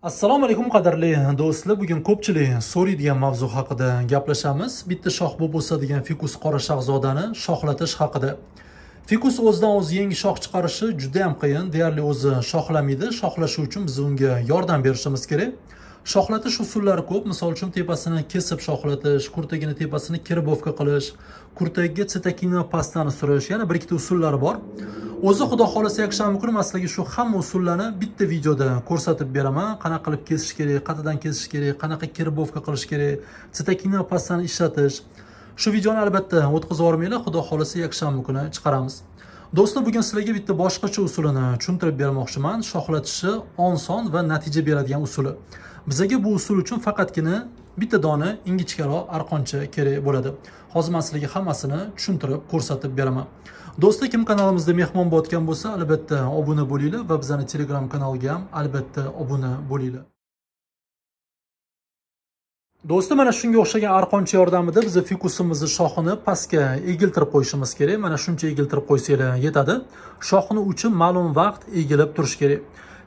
Assalomu alaykum qadrli do'stlar. Bugun ko'pchilik so'raydigan mavzu haqida gaplashamiz. Bitta shox bo'lib o'sadigan fikus qora shahzodani shoxlatish haqida. Fikus o'zidan o'zi yangi shox chiqarishi juda ham qiyin. Deyarli o'zi shoxlamaydi. Shoxlashi uchun biz unga yordam berishimiz kerak. Shoxlatish usullari ko'p. Misol uchun tepasini kesib shoxlatish, kurtagini tepasini kirbovka qilish, kurtagiga sitakina pastani surish, yana bir ikkita usullari bor. O'zi xudo xolasa yakshanba kuni men sizlarga shu hamma usullarni bitta videoda ko'rsatib beraman. Qanaqa qilib kesish kerak, qayerdan kesish kerak, qanaqa kirbovka qilish kerak, sitakina pastani ishlatish. Shu videoni albatta o'tkazib yubormanglar. Xudo xolasa yakshanba kuni chiqaramiz. Do'stlar, bugun sizlarga bitta boshqacha usulini tushuntirib bermoqchiman. Shoxlatishi oson va natija beradigan usuli. Bizga bu usul uchun faqatgina bitta dona ingichkaroq arqoncha kerak bo'ladi. Hozir men sizlarga hammasini tushuntirib ko'rsatib beraman. Do'stlar, kim kanalimizda mehmon bo'layotgan bo'lsa, albatta obuna bo'linglar va bizning Telegram kanaliga ham albatta obuna bo'linglar. Do'stlar, mana shunga o'xshagan arqoncha yordamida biz fikusimizni shoxini pastga egiltirib qo'yishimiz kerak. Mana shuncha egiltirib qo'ysanglar yetadi. Shoxini uchi ma'lum vaqt egilib turish kerak.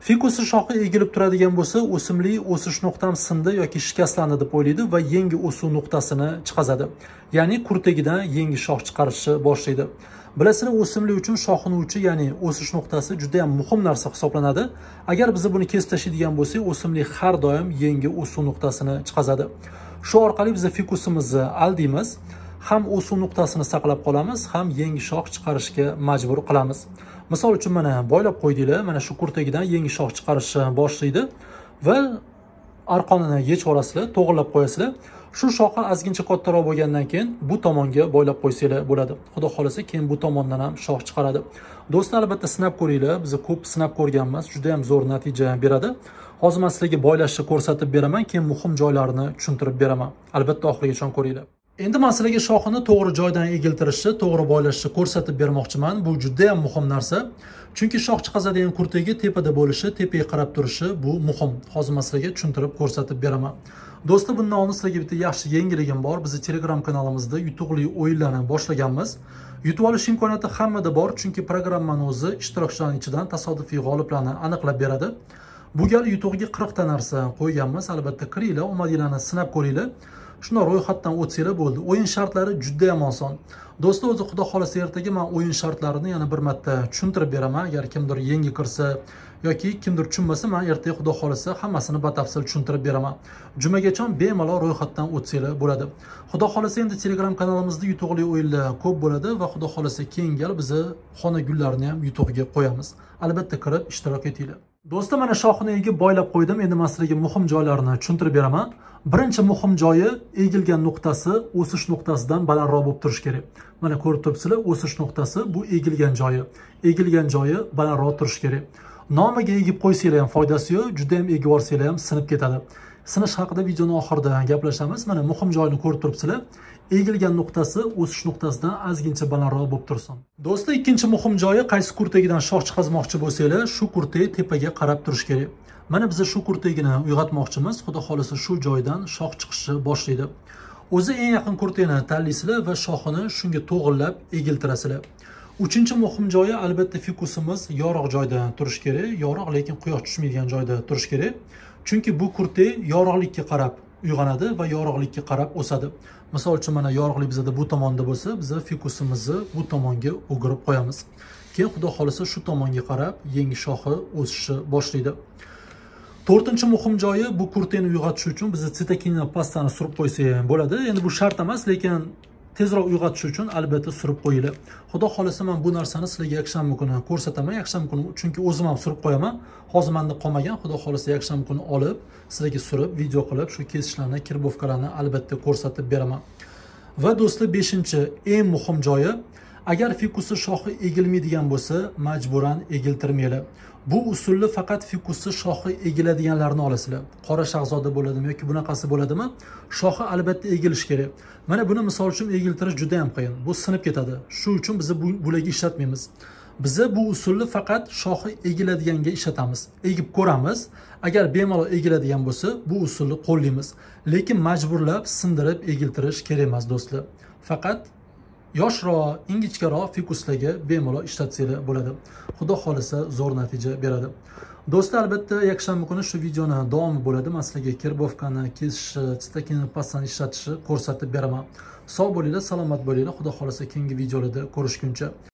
Fikus shoxi egilib turadigan bo'lsa, o'simlik o'sish nuqtam sindi yoki shikastlandi deb o'ylaydi va yangi o'suv nuqtasini chiqazadi. Ya'ni kurtagidan yangi shox chiqarishni boshlaydi. Bilasizlar, o'simlik uchun shoxini uchi, ya'ni o'sish nuqtasi juda ham muhim narsa hisoblanadi. Agar biz buni kesib tashlaydigan bo'lsak, o'simlik har doim yangi o'suv nuqtasini chiqazadi. Shu orqali biz fikusimizni aldaymiz. Ham o'suv nuqtasini saqlab qolamiz, ham yangi shox chiqarishga majbur qilamiz. Misol uchun mana boylab qo'ydinglar, mana shu kurtagidan yangi shox chiqarishni boshlaydi va arqonini yechib olasizlar, to'g'irlab qo'yasizlar. Shu shoxi ozgincha kattaroq bo'lgandan keyin bu tomonga boylab qo'ysanglar bo'ladi. Xudo xolasa keyin bu tomondan ham shox chiqaradi. Do'stlar, albatta sinab ko'ringlar. Biz ko'p sinab ko'rganmiz, juda ham zo'r natija beradi. Hozir men sizlarga boylashni ko'rsatib beraman, keyin muhim joylarini tushuntirib beraman. Albatta oxirigacha ko'ringlar. Endi men sizlarga shoxini to'g'ri joydan egiltirishni, to'g'ri boylashni ko'rsatib bermoqchiman. Bu juda ham muhim narsa. Chunki shox chiqazadigan kurtagi tepada bo'lishi, tepaga qarab turishi bu muhim. Hozir men sizlarga tushuntirib ko'rsatib beraman. Do'stlar, bundan oldin sizlarga bitta yaxshi yangiligim bor. Bizning Telegram kanalimizda yutuqli o'yinlarni boshlaganmiz. Yutib olish imkoniyati hammada bor, chunki programmani o'zi ishtirokchilarning ichidan tasodifiy g'oliblarni aniqlab beradi. Bu gal yutuqga 40 ta narsa qo'yganmiz. Albatta kiringlar, omadinglarni sinab ko'ringlar. Shunda ro'yxatdan o'tsanglar bo'ldi. O'yin shartlari juda ham oson. Do'stlar, o'zi xudo xolasa ertaga men o'yin shartlarini yana bir marta tushuntirib beraman. Agar kimdir yangi kirsa yoki kimdir tushunmasa, men ertaga xudo xolasa hammasini batafsil tushuntirib beraman. Jumagacha bemalol ro'yxatdan o'tsanglar bo'ladi. Xudo xolasa endi Telegram kanalimizda yutuqli o'yinlar ko'p bo'ladi va xudo xolasa keyingi yil biz xona gullarini ham yutuqga qo'yamiz. Albatta kirib ishtirok etinglar. Do'stlar, mana shoxini egib boylab qo'ydim. Endi men sizlarga muhim joylarini tushuntirib beraman. Birinchi muhim joyi, egilgan nuqtasi o'sish nuqtasidan balandroq bo'lib turish kerak. Mana ko'rib turibsizlar, o'sish nuqtasi bu egilgan joyi. Egilgan joyi balandroq turish kerak. Nomiga egib qo'ysanglar ham foydasi yo'q, juda ham egib olsanglar ham sinib ketadi. Sinish haqida videoning oxirida gaplashamiz. Mana muhim joyini ko'rib turibsizlar. Egilgan nuqtasi o'sish nuqtasidan ozgincha balandroq bo'lib tursin. Do'stlar, ikkinchi muhim joyi, qaysi kurtagidan shox chiqazmoqchi bo'lsanglar, shu kurtay tepaga qarab turish kerak. Mana biz shu kurtagini uyg'otmoqchimiz. Xudo xolasa shu joydan shox chiqishni boshlaydi. O'zi eng yaqin kurtayni tanlaysizlar va shoxini shunga to'g'irlab egiltirasizlar. Uchinchi muhim joyi, albatta fikusimiz yorug' joyda turish kerak. Yorug', lekin quyosh tushmaydigan joyda turish kerak. Chunki bu kurtay yorug'likka qarab uyg'onadi va yorug'likka qarab o'sadi. Misol uchun mana yorug'lik bizda bu tomonda bo'lsa, biz fikusimizni bu tomonga o'girib qo'yamiz. Keyin xudo xolasa shu tomonga qarab yangi shoxi o'sishni boshlaydi. To'rtinchi muhim joyi, bu kurtayni uyg'otish uchun biz sitakina pastani surib qo'ysak bo'ladi. Endi bu shart emas, lekin tezroq uyg'otish uchun albatta surib qo'yinglar. Xudo xolasa men bu narsani sizlarga yakshanba kuni ko'rsataman. Yakshanba kuni chunki o'zim ham surib qo'yaman. Hozir menda qolmagan. Xudo xolasa yakshanba kuni olib, sizlarga surib, video qilib, shu kesishlarni, kirbovkalarni albatta ko'rsatib beraman. Va do'stlar, 5-chi eng muhim joyi, agar fikusi shoxi egilmaydigan bo'lsa, majburan egiltirmanglar. Bu usulni faqat fikusi shoxi egiladiganlarni olasizlar. Qora shahzoda bo'ladimi yoki bunaqasi bo'ladimi? Shoxi albatta egilish kerak. Mana buni misol uchun egiltirish juda ham qiyin. Bu sinib ketadi. Shu uchun biz bularga ishlatmaymiz. Biz bu usulni faqat shoxi egiladiganga ishlatamiz. Egib ko'ramiz. Agar bemalol egiladigan bo'lsa, bu usulni qo'llaymiz. Lekin majburlab sindirib egiltirish kerak emas do'stlar. Faqat yoshroq, ingichkaroq fikuslarga bemalol ishlatsanglar bo'ladi. Xudo xolasa zo'r natija beradi. Do'stlar, albatta yakshanba kuni shu videoni davomi bo'ladi. Men sizlarga kirbovkani kesishi, stakini pastdan ishlatishni ko'rsatib beraman. Sog' bo'linglar, salomat bo'linglar. Xudo xolasa keyingi videolarda ko'rishguncha